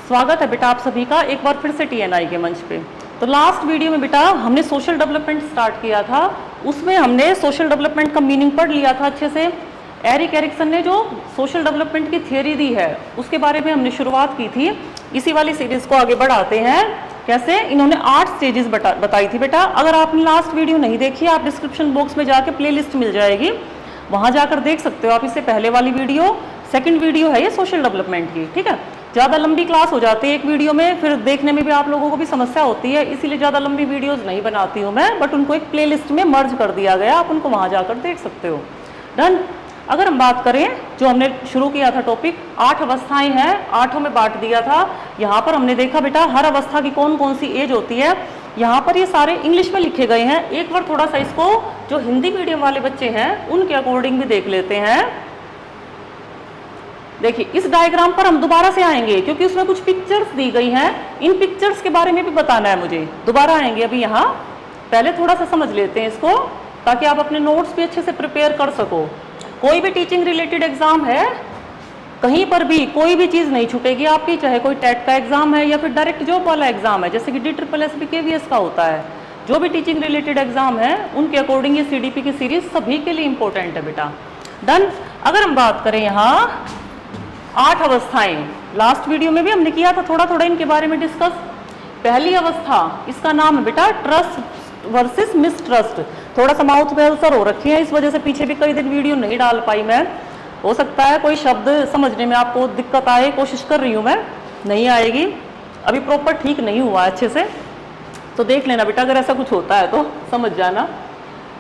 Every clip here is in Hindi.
स्वागत है बेटा आप सभी का एक बार फिर से टीएनआई के मंच पे। तो लास्ट वीडियो में बेटा हमने सोशल डेवलपमेंट स्टार्ट किया था, उसमें हमने सोशल डेवलपमेंट का मीनिंग पढ़ लिया था अच्छे से। एरिक एरिक्सन ने जो सोशल डेवलपमेंट की थियोरी दी है उसके बारे में हमने शुरुआत की थी। इसी वाली सीरीज को आगे बढ़ाते हैं। कैसे? इन्होंने 8 स्टेजेस बताई थी बेटा। अगर आपने लास्ट वीडियो नहीं देखी, आप डिस्क्रिप्शन बॉक्स में जाके प्लेलिस्ट मिल जाएगी, वहां जाकर देख सकते हो आप। इससे पहले वाली वीडियो, सेकंड वीडियो है ये सोशल डेवलपमेंट की, ठीक है। ज़्यादा लंबी क्लास हो जाती है एक वीडियो में, फिर देखने में भी आप लोगों को भी समस्या होती है, इसीलिए ज़्यादा लंबी वीडियोस नहीं बनाती हूँ मैं, बट उनको एक प्लेलिस्ट में मर्ज कर दिया गया, आप उनको वहाँ जाकर देख सकते हो। डन। अगर हम बात करें, जो हमने शुरू किया था टॉपिक, 8 अवस्थाएं हैं, 8 में बांट दिया था। यहाँ पर हमने देखा बेटा हर अवस्था की कौन कौन सी एज होती है। यहाँ पर ये सारे इंग्लिश में लिखे गए हैं। एक बार थोड़ा सा इसको जो हिंदी मीडियम वाले बच्चे हैं उनके अकॉर्डिंग भी देख लेते हैं। देखिए इस डायग्राम पर हम दोबारा से आएंगे क्योंकि उसमें कुछ पिक्चर्स दी गई हैं, इन पिक्चर्स के बारे में भी बताना है मुझे। दोबारा आएंगे अभी यहाँ, पहले थोड़ा सा समझ लेते हैं इसको ताकि आप अपने नोट्स भी अच्छे से प्रिपेयर कर सको। कोई भी टीचिंग रिलेटेड एग्जाम है, कहीं पर भी कोई भी चीज़ नहीं छूटेगी आपकी, चाहे कोई टेट का एग्जाम है या फिर डायरेक्ट जॉब वाला एग्जाम है, जैसे कि DSSS KVS का होता है। जो भी टीचिंग रिलेटेड एग्जाम है उनके अकॉर्डिंग ये CDP की सीरीज सभी के लिए इंपॉर्टेंट है बेटा। डन। अगर हम बात करें यहाँ 8 अवस्थाएं, लास्ट वीडियो में भी हमने किया था थोड़ा थोड़ा इनके बारे में डिस्कस। पहली अवस्था, इसका नाम है बेटा ट्रस्ट वर्सेस मिसट्रस्ट। थोड़ा सा माउथ में अल्सर हो रखी है, इस वजह से पीछे भी कई दिन वीडियो नहीं डाल पाई मैं। हो सकता है कोई शब्द समझने में आपको दिक्कत आए, कोशिश कर रही हूँ मैं, नहीं आएगी, अभी प्रॉपर ठीक नहीं हुआ अच्छे से, तो देख लेना बेटा, अगर ऐसा कुछ होता है तो समझ जाना।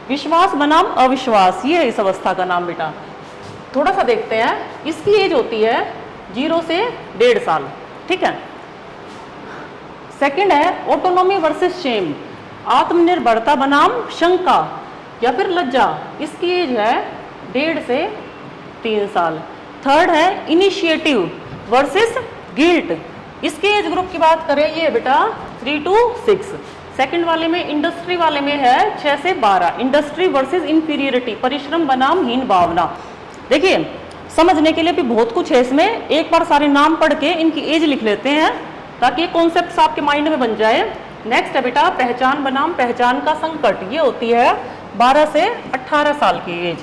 विश्वास बनाम अविश्वास, ये है इस अवस्था का नाम बेटा। थोड़ा सा देखते हैं, इसकी एज होती है 0 से 1.5 साल, ठीक है। सेकंड है ऑटोनॉमी वर्सेस शेम, आत्मनिर्भरता बनाम शंका या फिर लज्जा, इसकी एज है 1.5 से 3 साल। थर्ड है इनिशिएटिव वर्सेस गिल्ट, इसके एज ग्रुप की बात करें ये बेटा 3 to 6। सेकंड वाले में, इंडस्ट्री वाले में है 6 से 12, इंडस्ट्री वर्सेस इंफीरियरिटी, परिश्रम बनाम हीन भावना। देखिए समझने के लिए भी बहुत कुछ है इसमें, एक बार सारे नाम पढ़ के इनकी एज लिख लेते हैं ताकि ये कॉन्सेप्ट्स आपके माइंड में बन जाए। नेक्स्ट है बेटा पहचान बनाम पहचान का संकट, ये होती है 12 से 18 साल की age.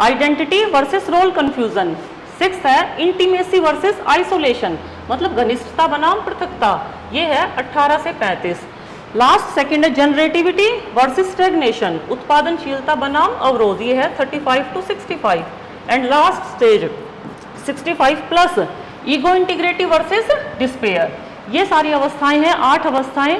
Identity versus role confusion. 6th है इंटीमेसी वर्सेस आइसोलेशन, मतलब घनिष्ठता बनाम पृथकता, ये है 18 से 35। लास्ट सेकंड है जनरेटिविटी वर्सेस स्टैग्नेशन, उत्पादनशीलता बनाम अवरोध, ये है 35 to 65। And last stage 65+ ego integrity versus despair. ये सारी अवस्थाएं हैं, 8 अवस्थाएं।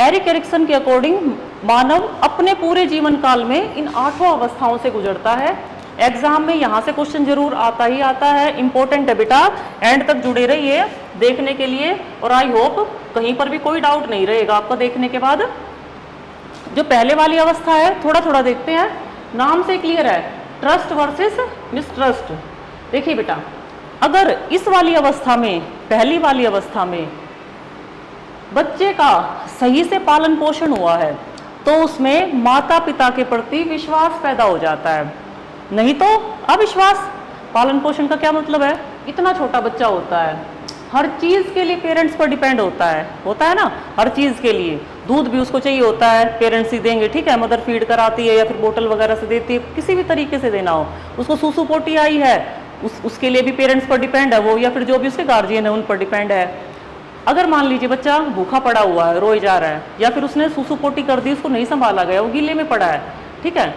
एरिक एरिक्सन के अकॉर्डिंग मानव अपने पूरे जीवन काल में इन 8 अवस्थाओं से गुजरता है। एग्जाम में यहाँ से क्वेश्चन जरूर आता ही आता है, इंपॉर्टेंट है बेटा, एंड तक जुड़े रहिए देखने के लिए, और आई होप कहीं पर भी कोई डाउट नहीं रहेगा आपको देखने के बाद। जो पहले वाली अवस्था है थोड़ा थोड़ा देखते हैं, नाम से क्लियर है, ट्रस्ट वर्सेस मिसट्रस्ट। देखिए बेटा, अगर इस वाली अवस्था में, पहली वाली अवस्था में बच्चे का सही से पालन पोषण हुआ है तो उसमें माता पिता के प्रति विश्वास पैदा हो जाता है, नहीं तो अविश्वास। पालन पोषण का क्या मतलब है? इतना छोटा बच्चा होता है, हर चीज के लिए पेरेंट्स पर डिपेंड होता है ना, हर चीज के लिए। दूध भी उसको चाहिए होता है, पेरेंट्स ही देंगे, ठीक है, मदर फीड कराती है या फिर बोतल वगैरह से देती है, किसी भी तरीके से देना हो। उसको सूसू पोटी आई है, उसके लिए भी पेरेंट्स पर डिपेंड है वो, या फिर जो भी उसके गार्जियन है उन पर डिपेंड है। अगर मान लीजिए बच्चा भूखा पड़ा हुआ है, रोए जा रहा है, या फिर उसने सूसू पोटी कर दी, उसको नहीं संभाला गया, वो गीले में पड़ा है, ठीक है,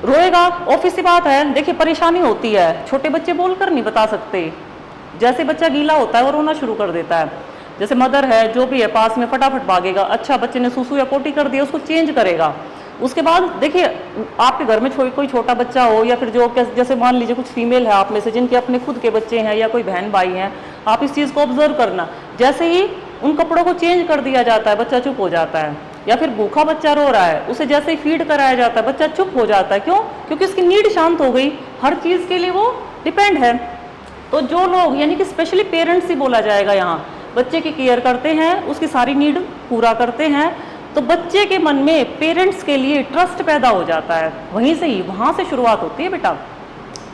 रोएगा, ऑब्वियस सी बात है। देखिए परेशानी होती है, छोटे बच्चे बोलकर नहीं बता सकते, जैसे बच्चा गीला होता है वो रोना शुरू कर देता है, जैसे मदर है जो भी है पास में फटाफट भागेगा, अच्छा बच्चे ने सूसू या पोटी कर दिया उसको चेंज करेगा। उसके बाद देखिए आपके घर में कोई छोटा बच्चा हो, या फिर जो जैसे मान लीजिए कुछ फीमेल है आप में से जिनके अपने खुद के बच्चे हैं या कोई बहन भाई हैं, आप इस चीज़ को ऑब्जर्व करना, जैसे ही उन कपड़ों को चेंज कर दिया जाता है बच्चा चुप हो जाता है, या फिर भूखा बच्चा रो रहा है उसे जैसे ही फीड कराया जाता है बच्चा चुप हो जाता है। क्यों? क्योंकि उसकी नीड शांत हो गई, हर चीज़ के लिए वो डिपेंड है। तो जो लोग, यानी कि स्पेशली पेरेंट्स ही बोला जाएगा यहाँ, बच्चे की केयर करते हैं, उसकी सारी नीड पूरा करते हैं, तो बच्चे के मन में पेरेंट्स के लिए ट्रस्ट पैदा हो जाता है, वहीं से ही, वहाँ से शुरुआत होती है बेटा,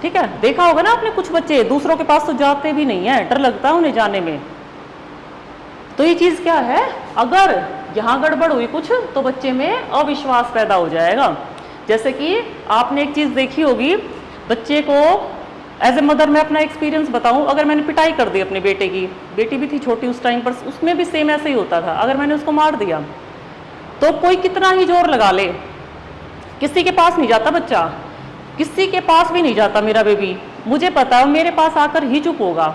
ठीक है। देखा होगा ना आपने, कुछ बच्चे दूसरों के पास तो जाते भी नहीं है, डर लगता है उन्हें जाने में, तो ये चीज क्या है, अगर यहाँ गड़बड़ हुई कुछ तो बच्चे में अविश्वास पैदा हो जाएगा। जैसे कि आपने एक चीज देखी होगी, बच्चे को एज ए मदर मैं अपना एक्सपीरियंस बताऊं, अगर मैंने पिटाई कर दी अपने बेटे की, बेटी भी थी छोटी उस टाइम पर, उसमें भी सेम ऐसे ही होता था। अगर मैंने उसको मार दिया तो कोई कितना ही जोर लगा ले, किसी के पास नहीं जाता बच्चा, किसी के पास भी नहीं जाता मेरा बेबी, मुझे पता है मेरे पास आकर ही चुप होगा,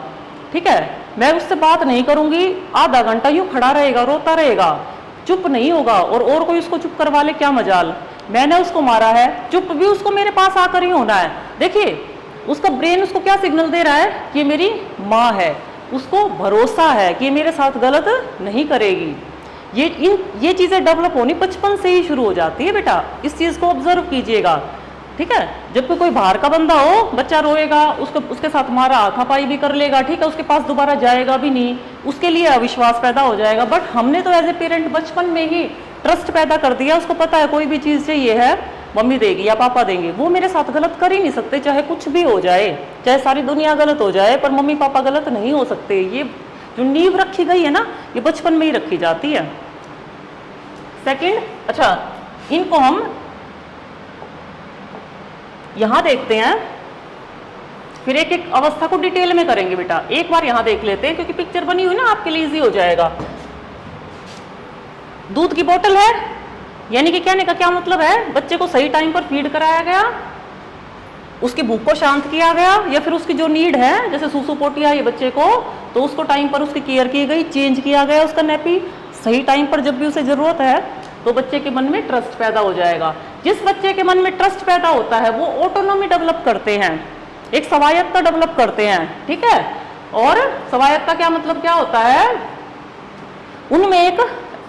ठीक है। मैं उससे बात नहीं करूंगी, आधा घंटा यूं खड़ा रहेगा, रोता रहेगा, चुप नहीं होगा, और कोई उसको चुप करवा ले क्या मजाल। मैंने उसको मारा है, चुप भी उसको मेरे पास आकर ही होना है। देखिए उसका ब्रेन उसको क्या सिग्नल दे रहा है कि ये मेरी माँ है, उसको भरोसा है कि ये मेरे साथ गलत नहीं करेगी। ये चीजें डेवलप होनी बचपन से ही शुरू हो जाती है बेटा, इस चीज को ऑब्जर्व कीजिएगा, ठीक है। जब कोई बाहर का बंदा हो, बच्चा रोएगा, उसके साथ मारा हाथापाई भी कर लेगा, ठीक है, उसके पास दोबारा जाएगा भी नहीं, उसके लिए अविश्वास पैदा हो जाएगा। बट हमने तो एज ए पेरेंट बचपन में ही ट्रस्ट पैदा कर दिया, उसको पता है कोई भी चीज चाहिए है मम्मी देगी या पापा देंगे, वो मेरे साथ गलत कर ही नहीं सकते, चाहे कुछ भी हो जाए, चाहे सारी दुनिया गलत हो जाए, पर मम्मी पापा गलत नहीं हो सकते। ये जो नींव रखी गई है ना, ये बचपन में ही रखी जाती है। सेकंड, अच्छा इनको हम यहां देखते हैं, फिर एक एक अवस्था को डिटेल में करेंगे बेटा। एक बार यहां देख लेते हैं क्योंकि पिक्चर बनी हुई ना आपके लिए इजी हो जाएगा। दूध की बोतल है, यानी कि कहने का क्या मतलब है, बच्चे को सही टाइम पर फीड कराया गया, उसकी भूख को शांत किया गया, या फिर उसकी जो नीड है जैसे सूसू पोटी आई बच्चे को, तो उसको टाइम पर उसकी केयर की गई, चेंज किया गया उसका नैपी सही टाइम पर जब भी उसे जरूरत है, तो बच्चे के मन में ट्रस्ट पैदा हो जाएगा। जिस बच्चे के मन में ट्रस्ट पैदा होता है वो ऑटोनॉमी डेवलप करते हैं, एक स्वायत्तता डेवलप करते हैं, ठीक है। और स्वायत्तता क्या मतलब क्या होता है, उनमें एक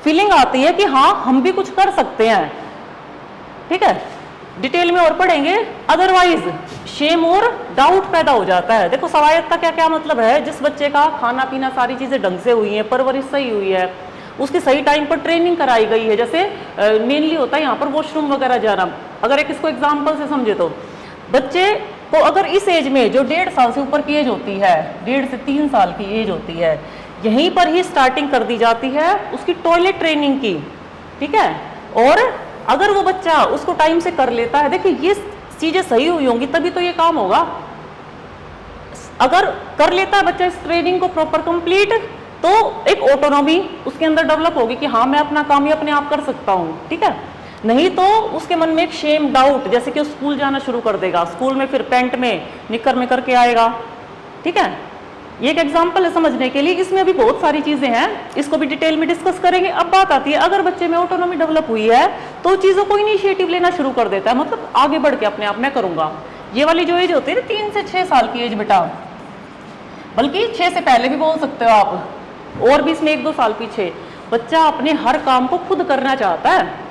फीलिंग आती है कि हाँ हम भी कुछ कर सकते हैं, ठीक है। डिटेल में और पढ़ेंगे, अदरवाइज शेम और डाउट पैदा हो जाता है। देखो स्वायत्तता क्या क्या मतलब है, जिस बच्चे का खाना पीना सारी चीजें ढंग से हुई है, परवरिश सही हुई है, उसकी सही टाइम पर ट्रेनिंग कराई गई है, जैसे मेनली होता है यहाँ पर वॉशरूम वगैरह जाना। अगर एक इसको एग्जाम्पल से समझे तो बच्चे को अगर इस एज में जो 1.5 साल से ऊपर की एज होती है, 1.5 से 3 साल की एज होती है, यहीं पर ही स्टार्टिंग कर दी जाती है उसकी टॉयलेट ट्रेनिंग की, ठीक है। और अगर वो बच्चा उसको टाइम से कर लेता है, देखिए ये चीजें सही हुई होंगी तभी तो ये काम होगा। अगर कर लेता है बच्चा इस ट्रेनिंग को प्रॉपर कंप्लीट, तो एक ऑटोनॉमी उसके अंदर डेवलप होगी कि हाँ मैं अपना काम ही अपने आप कर सकता हूँ, ठीक है। नहीं तो उसके मन में एक शेम डाउट, जैसे कि स्कूल जाना शुरू कर देगा, स्कूल में फिर पैंट में निक्कर में करके आएगा, ठीक है। ये एक एग्जाम्पल है समझने के लिए, इसमें भी बहुत सारी चीजें हैं, इसको भी डिटेल में डिस्कस करेंगे। अब बात आती है, अगर बच्चे में ऑटोनॉमी डेवलप हुई है तो चीजों को इनिशिएटिव लेना शुरू कर देता है, मतलब आगे बढ़ के अपने आप मैं करूंगा। ये वाली जो एज होती है ना 3 से 6 साल की एज बेटा, बल्कि 6 से पहले भी बोल सकते हो आप, और भी इसमें 1-2 साल पीछे, बच्चा अपने हर काम को खुद करना चाहता है।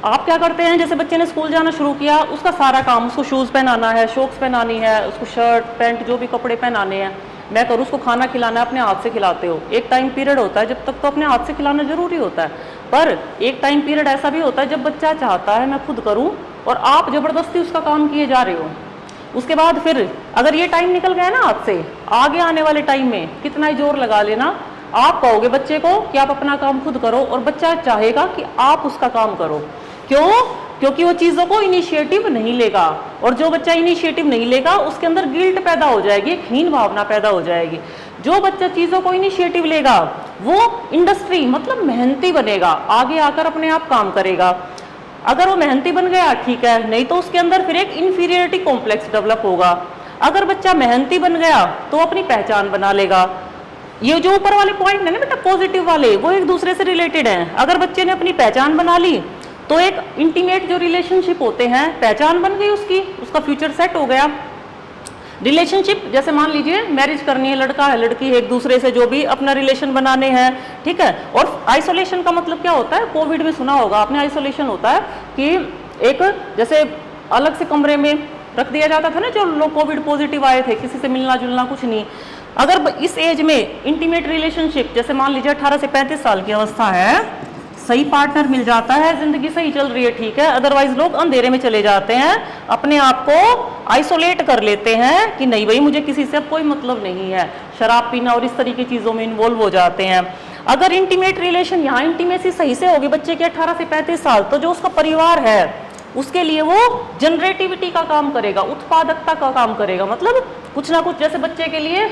आप क्या करते हैं, जैसे बच्चे ने स्कूल जाना शुरू किया, उसका सारा काम, उसको शूज पहनाना है, शॉक्स पहनानी है, उसको शर्ट पैंट जो भी कपड़े पहनाने हैं मैं करूँ, उसको खाना खिलाना है, अपने हाथ से खिलाते हो। एक टाइम पीरियड होता है जब तक तो अपने हाथ से खिलाना जरूरी होता है, पर एक टाइम पीरियड ऐसा भी होता है जब बच्चा चाहता है मैं खुद करूँ और आप जबरदस्ती उसका काम किए जा रहे हो। उसके बाद फिर अगर ये टाइम निकल गया ना हाथ से, आगे आने वाले टाइम में कितना ही जोर लगा लेना, आप कहोगे बच्चे को कि आप अपना काम खुद करो, और बच्चा चाहेगा कि आप उसका काम करो। क्यों? क्योंकि वो चीजों को इनिशिएटिव नहीं लेगा, और जो बच्चा इनिशिएटिव नहीं लेगा उसके अंदर गिल्ट पैदा हो जाएगी, एक हीन भावना पैदा हो जाएगी। जो बच्चा चीजों को इनिशिएटिव लेगा वो इंडस्ट्री मतलब मेहनती बनेगा, आगे आकर अपने आप काम करेगा। अगर वो मेहनती बन गया ठीक है, नहीं तो उसके अंदर फिर एक इंफीरियरिटी कॉम्प्लेक्स डेवलप होगा। अगर बच्चा मेहनती बन गया तो अपनी पहचान बना लेगा। ये जो ऊपर वाले पॉइंट है ना बेटा पॉजिटिव वाले, वो एक दूसरे से रिलेटेड हैं। अगर बच्चे ने अपनी पहचान बना ली तो एक इंटीमेट जो रिलेशनशिप होते हैं, पहचान बन गई उसकी, उसका फ्यूचर सेट हो गया। रिलेशनशिप जैसे मान लीजिए मैरिज करनी है, लड़का है लड़की है, एक दूसरे से जो भी अपना रिलेशन बनाने हैं, ठीक है। और आइसोलेशन का मतलब क्या होता है, कोविड में सुना होगा आपने, आइसोलेशन होता है कि एक जैसे अलग से कमरे में रख दिया जाता था ना, जो लोग कोविड पॉजिटिव आए थे, किसी से मिलना जुलना कुछ नहीं। अगर इस एज में इंटीमेट रिलेशनशिप, जैसे मान लीजिए 18 से 35 साल की अवस्था है, सही पार्टनर मिल जाता है, जिंदगी सही चल रही है ठीक है, अदरवाइज लोग अंधेरे में चले जाते हैं, अपने आप को आइसोलेट कर लेते हैं कि नहीं भाई मुझे किसी से अब कोई मतलब नहीं है, शराब पीना और इस तरीके चीज़ों में इन्वॉल्व हो जाते हैं। अगर इंटीमेट रिलेशन, यहाँ इंटीमेसी सही से होगी बच्चे के 18 से 35 साल, तो जो उसका परिवार है उसके लिए वो जनरेटिविटी का काम करेगा, उत्पादकता का काम करेगा। मतलब कुछ ना कुछ, जैसे बच्चे के लिए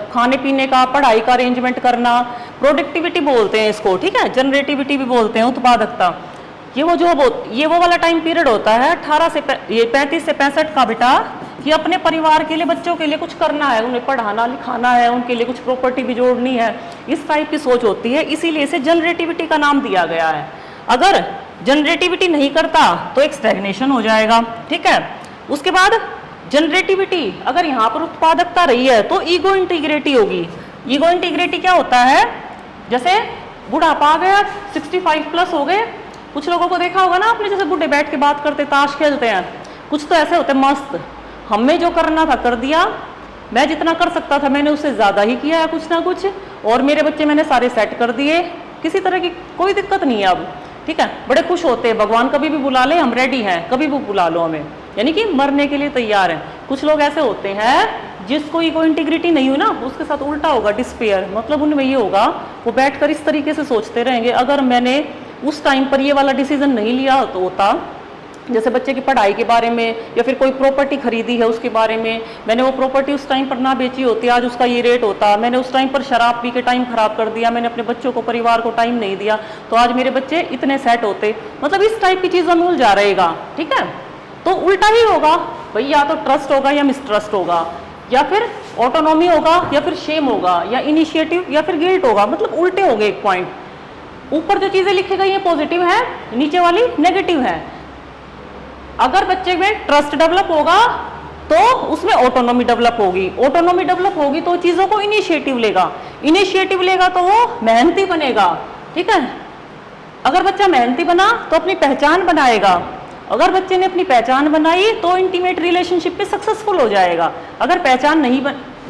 खाने पीने का, पढ़ाई का अरेंजमेंट करना, प्रोडक्टिविटी बोलते हैं इसको, ठीक है, जनरेटिविटी भी बोलते हैं, उत्पादकता। ये वो वाला टाइम पीरियड होता है 35 से 65 का बेटा, कि अपने परिवार के लिए, बच्चों के लिए कुछ करना है, उन्हें पढ़ाना लिखाना है, उनके लिए कुछ प्रॉपर्टी भी जोड़नी है, इस टाइप की सोच होती है। इसीलिए इसे जनरेटिविटी का नाम दिया गया है। अगर जनरेटिविटी नहीं करता तो एक स्टैग्नेशन हो जाएगा, ठीक है। उसके बाद जनरेटिविटी, अगर यहाँ पर उत्पादकता रही है तो ईगो इंटीग्रिटी होगी। ईगो इंटीग्रिटी क्या होता है, जैसे बुढ़ापा आ गया, 65 प्लस हो गए, कुछ लोगों को देखा होगा ना आपने, जैसे बूढ़े बैठ के बात करते, ताश खेलते हैं, कुछ तो ऐसे होते मस्त, हमें जो करना था कर दिया, मैं जितना कर सकता था मैंने उससे ज़्यादा ही किया है कुछ ना कुछ, और मेरे बच्चे मैंने सारे सेट कर दिए, किसी तरह की कोई दिक्कत नहीं है अब, ठीक है। बड़े खुश होते हैं, भगवान कभी भी बुला ले हम रेडी हैं, कभी भी बुला लो हमें, यानी कि मरने के लिए तैयार हैं। कुछ लोग ऐसे होते हैं जिसको ईगो इंटीग्रिटी नहीं हुई ना, उसके साथ उल्टा होगा, डिस्पेयर, मतलब उनमें ये होगा, वो बैठकर इस तरीके से सोचते रहेंगे, अगर मैंने उस टाइम पर ये वाला डिसीजन नहीं लिया तो होता, जैसे बच्चे की पढ़ाई के बारे में या फिर कोई प्रॉपर्टी खरीदी है उसके बारे में, मैंने वो प्रॉपर्टी उस टाइम पर ना बेची होती, आज उसका ये रेट होता, मैंने उस टाइम पर शराब पी के टाइम खराब कर दिया, मैंने अपने बच्चों को, परिवार को टाइम नहीं दिया, तो आज मेरे बच्चे इतने सेट होते। मतलब इस टाइप की चीज़ों में उलझा रहेगा, ठीक है। तो उल्टा ही होगा भाई, या तो ट्रस्ट होगा या मिसट्रस्ट होगा, या फिर ऑटोनॉमी होगा या फिर शेम होगा, या इनिशिएटिव या फिर गिल्ट होगा, मतलब उल्टे होंगे एक पॉइंट। ऊपर जो चीज़ें लिखी गई हैं पॉजिटिव है, नीचे वाली नेगेटिव है। अगर बच्चे में ट्रस्ट डेवलप होगा तो उसमें ऑटोनॉमी डेवलप होगी, ऑटोनॉमी डेवलप होगी तो चीज़ों को इनिशिएटिव लेगा, इनिशिएटिव लेगा तो वो मेहनती बनेगा, ठीक है। अगर बच्चा मेहनती बना तो अपनी पहचान बनाएगा, अगर बच्चे ने अपनी पहचान बनाई तो इंटीमेट रिलेशनशिप पे सक्सेसफुल हो जाएगा। अगर पहचान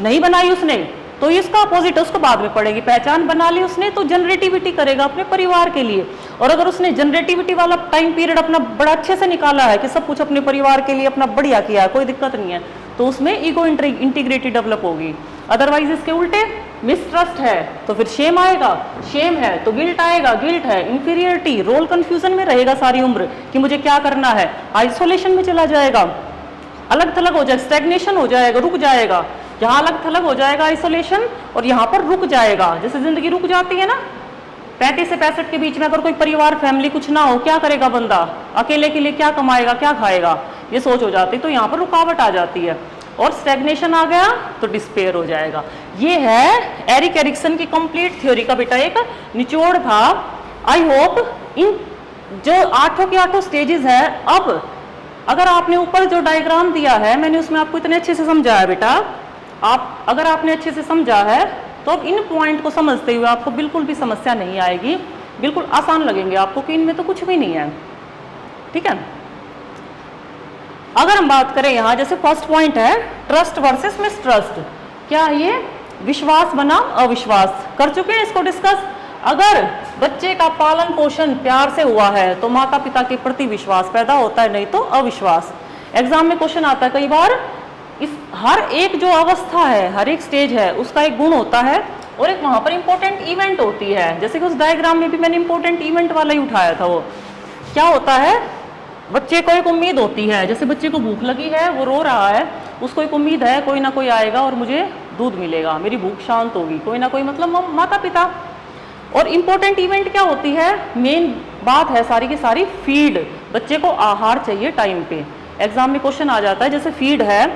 नहीं बनाई उसने तो इसका अपोजिट उसको बाद में पड़ेगी। पहचान बना ली उसने तो जनरेटिविटी करेगा अपने परिवार के लिए, और अगर उसने जनरेटिविटी वाला टाइम पीरियड अपना बड़ा अच्छे से निकाला है कि सब कुछ अपने परिवार के लिए अपना बढ़िया किया है, कोई दिक्कत नहीं है, तो उसमें ईगो इंटीग्रिटी डेवलप होगी। अदरवाइज इसके उल्टे मिसट्रस्ट है तो फिर शेम आएगा, शेम है तो गिल्ट आएगा, गिल्ट है इंफीरियरिटी, रोल कंफ्यूजन में रहेगा सारी उम्र कि मुझे क्या करना है, आइसोलेशन में चला जाएगा, अलग थलग हो जाएगा, स्टैग्नेशन हो जाएगा, रुक जाएगा, यहाँ अलग थलग हो जाएगा आइसोलेशन, और यहाँ पर रुक जाएगा। जैसे जिंदगी रुक जाती है ना, 35 से 65 के बीच में अगर कोई परिवार फैमिली कुछ ना हो, क्या करेगा बंदा, अकेले के लिए क्या कमाएगा, क्या खाएगा, ये सोच हो जाती, तो यहाँ पर रुकावट आ जाती है, और स्टैग्नेशन आ गया तो डिस्पेयर हो जाएगा। ये है एरिक एरिक्सन की कंप्लीट थ्योरी का बेटा एक निचोड़ था। आई होप इन जो 8 के 8 स्टेजेस है, अब अगर आपने ऊपर जो डायग्राम दिया है मैंने उसमें आपको इतने अच्छे से समझाया बेटा, आप अगर आपने अच्छे से समझा है तो अब इन पॉइंट को समझते हुए आपको बिल्कुल भी समस्या नहीं आएगी, बिल्कुल आसान लगेंगे आपको कि इनमें तो कुछ भी नहीं है, ठीक है। अगर हम बात करें यहाँ, जैसे फर्स्ट पॉइंट है ट्रस्ट वर्सेस मिसट्रस्ट, क्या ये विश्वास बनाम अविश्वास, कर चुके हैं इसको डिस्कस। अगर बच्चे का पालन पोषण प्यार से हुआ है तो माता पिता के प्रति विश्वास पैदा होता है, नहीं तो अविश्वास। एग्जाम में क्वेश्चन आता है कई बार, इस हर एक जो अवस्था है, हर एक स्टेज है, उसका एक गुण होता है और एक वहां पर इंपॉर्टेंट इवेंट होती है। जैसे कि उस डायग्राम में भी मैंने इंपॉर्टेंट इवेंट वाला ही उठाया था। वो क्या होता है, बच्चे को एक उम्मीद होती है, जैसे बच्चे को भूख लगी है, वो रो रहा है, उसको एक उम्मीद है कोई ना कोई आएगा और मुझे दूध मिलेगा, मेरी भूख शांत होगी, कोई ना कोई, मतलब माता पिता। और इम्पोर्टेंट इवेंट क्या होती है, मेन बात है सारी की सारी फीड, बच्चे को आहार चाहिए टाइम पे। एग्जाम में क्वेश्चन आ जाता है, जैसे फीड है,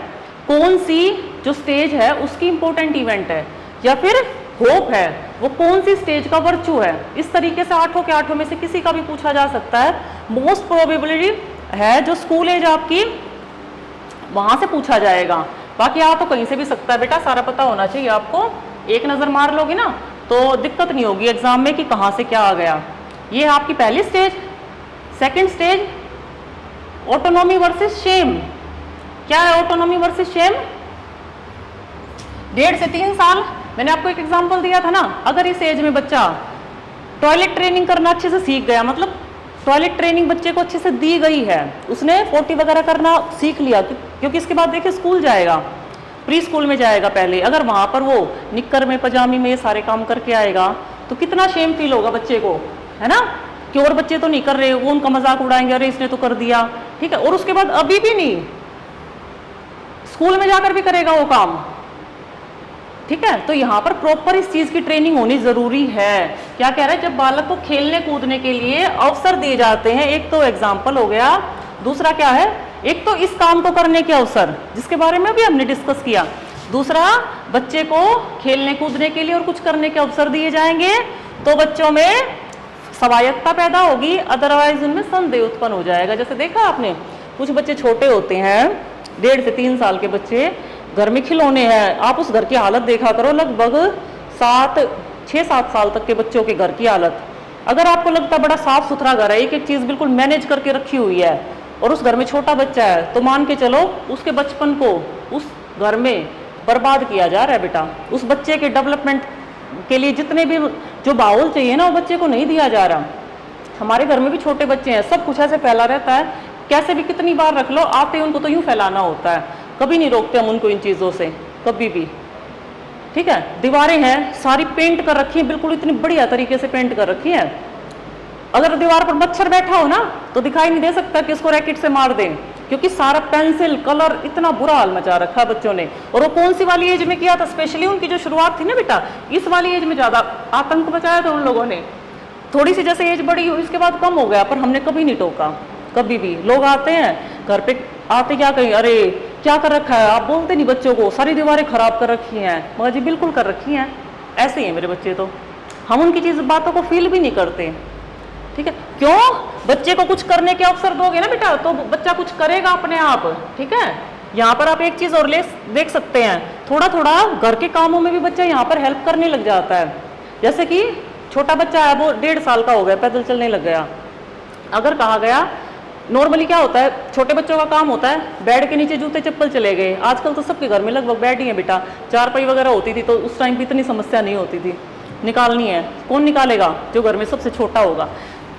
कौन सी जो स्टेज है उसकी इंपॉर्टेंट इवेंट है, या फिर होप है, वो कौन सी स्टेज का वर्चू है। इस तरीके से 8 के 8 में से किसी का भी पूछा जा सकता है। मोस्ट प्रोबेबिलिटी है जो स्कूल एज आपकी, वहां से पूछा जाएगा, बाकी आ तो कहीं से भी सकता है बेटा, सारा पता होना चाहिए आपको। एक नजर मार लोगे ना तो दिक्कत नहीं होगी एग्जाम में कि कहाँ से क्या आ गया। ये है आपकी पहली stage. Second stage autonomy versus shame. क्या है ऑटोनॉमी वर्सेस शेम? 1.5 से 3 साल, मैंने आपको एक एग्जांपल दिया था ना, अगर इस एज में बच्चा टॉयलेट ट्रेनिंग करना अच्छे से सीख गया, मतलब टॉयलेट ट्रेनिंग बच्चे को अच्छे से दी गई है, उसने पोटी वगैरह करना सीख लिया, क्योंकि इसके बाद देखिए स्कूल जाएगा, प्री स्कूल में जाएगा पहले, अगर वहां पर वो निक्कर में पजामी में ये सारे काम करके आएगा तो कितना शेम फील होगा बच्चे को, है ना, कि और बच्चे तो नहीं कर रहे, वो उनका मजाक उड़ाएंगे, अरे इसने तो कर दिया, ठीक है। और उसके बाद अभी भी नहीं, स्कूल में जाकर भी करेगा वो काम, ठीक है। तो यहाँ पर प्रॉपर इस चीज की ट्रेनिंग होनी जरूरी है। क्या कह रहा है, जब बालक को खेलने कूदने के लिए अवसर दिए जाते हैं, एक तो एग्जाम्पल हो गया, दूसरा क्या है, एक तो इस काम को करने के अवसर जिसके बारे में भी हमने डिस्कस किया, दूसरा बच्चे को खेलने कूदने के लिए और कुछ करने के अवसर दिए जाएंगे तो बच्चों में स्वायत्ता पैदा होगी, अदरवाइज उनमें संदेह उत्पन्न हो जाएगा। जैसे देखा आपने, कुछ बच्चे छोटे होते हैं, 1.5 से 3 साल के बच्चे, घर में खिलौने हैं, आप उस घर की हालत देखा करो, लगभग 6-7 साल तक के बच्चों के घर की हालत, अगर आपको लगता है बड़ा साफ सुथरा घर है, एक एक चीज बिल्कुल मैनेज करके रखी हुई है, और उस घर में छोटा बच्चा है, तो मान के चलो उसके बचपन को उस घर में बर्बाद किया जा रहा है बेटा। उस बच्चे के डेवलपमेंट के लिए जितने भी जो माहौल चाहिए ना, वो बच्चे को नहीं दिया जा रहा। हमारे घर में भी छोटे बच्चे हैं, सब कुछ ऐसे फैला रहता है, कैसे भी कितनी बार रख लो, आते उनको तो यूं फैलाना होता है, कभी नहीं रोकते हम उनको इन चीजों से, कभी भी, ठीक है। दीवारें हैं सारी पेंट कर रखी है, बिल्कुल इतनी बढ़िया तरीके से पेंट कर रखी है, अगर दीवार पर मच्छर बैठा हो ना तो दिखाई नहीं दे सकता कि उसको रैकेट से मार दें, क्योंकि सारा पेंसिल कलर इतना बुरा हाल मचा रखा है बच्चों ने। और वो कौन सी वाली एज में किया था, स्पेशली उनकी जो शुरुआत थी ना बेटा, इस वाली एज में ज्यादा आतंक मचाया था उन लोगों ने। थोड़ी सी जैसे एज बड़ी हुई इसके बाद कम हो गया, पर हमने कभी नहीं टोका, कभी भी। लोग आते हैं घर पे, आते क्या कहें, अरे क्या कर रखा है, आप बोलते नहीं बच्चों को, सारी दीवारें खराब कर रखी हैं। मगर जी बिल्कुल कर रखी हैं, ऐसे ही हैं मेरे बच्चे, तो हम उनकी चीज बातों को फील भी नहीं करते, ठीक है। क्यों, बच्चे को कुछ करने के अवसर दोगे ना बेटा तो बच्चा कुछ करेगा अपने आप, ठीक है। यहाँ पर आप एक चीज और देख सकते हैं, थोड़ा थोड़ा घर के कामों में भी बच्चा यहाँ पर हेल्प करने लग जाता है। जैसे कि छोटा बच्चा है, वो 1.5 साल का हो गया, पैदल चलने लग गया, अगर कहा गया, नॉर्मली क्या होता है, छोटे बच्चों का काम होता है बेड के नीचे जूते चप्पल चले गए, आजकल तो सबके घर में लगभग बेड ही है बेटा, चारपाई वगैरह होती थी तो उस टाइम भी इतनी समस्या नहीं होती थी, निकालनी है, कौन निकालेगा, जो घर में सबसे छोटा होगा।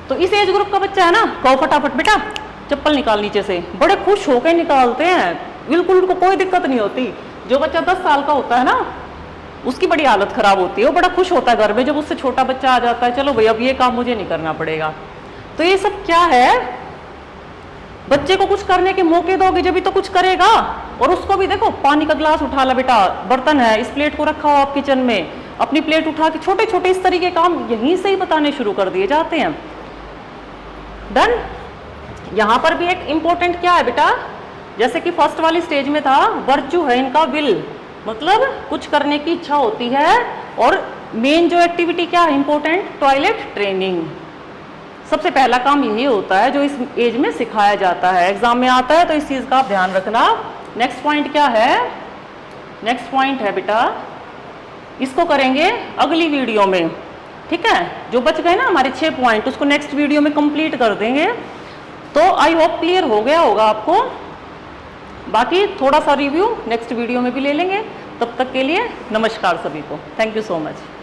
तो इस एज ग्रुप का बच्चा है ना, कहो फटाफट बेटा चप्पल निकाल नीचे से, बड़े खुश होकर निकालते हैं, बिल्कुल उनको कोई दिक्कत नहीं होती। जो बच्चा 10 साल का होता है ना, उसकी बड़ी हालत खराब होती है, वो बड़ा खुश होता है घर में जब उससे छोटा बच्चा आ जाता है, चलो भाई अब ये काम मुझे नहीं करना पड़ेगा। तो ये सब क्या है, बच्चे को कुछ करने के मौके दोगे जब भी तो कुछ करेगा। और उसको भी देखो, पानी का गिलास उठा ला बेटा, बर्तन है, इस प्लेट को रखा हो आप किचन में, अपनी प्लेट उठा के, छोटे छोटे इस तरीके काम यहीं से ही बताने शुरू कर दिए जाते हैं। डन। यहां पर भी एक इंपॉर्टेंट क्या है बेटा, जैसे कि फर्स्ट वाली स्टेज में था, वर्च्यू है इनका विल, मतलब कुछ करने की इच्छा होती है। और मेन जो एक्टिविटी क्या है इंपॉर्टेंट, टॉयलेट ट्रेनिंग, सबसे पहला काम यही होता है जो इस एज में सिखाया जाता है, एग्जाम में आता है तो इस चीज का आप ध्यान रखना। नेक्स्ट पॉइंट क्या है, नेक्स्ट पॉइंट है बेटा, इसको करेंगे अगली वीडियो में, ठीक है। जो बच गए ना हमारे 6 पॉइंट, उसको नेक्स्ट वीडियो में कंप्लीट कर देंगे। तो आई होप क्लियर हो गया होगा आपको, बाकी थोड़ा सा रिव्यू नेक्स्ट वीडियो में भी ले लेंगे। तब तक के लिए नमस्कार सभी को, थैंक यू सो मच।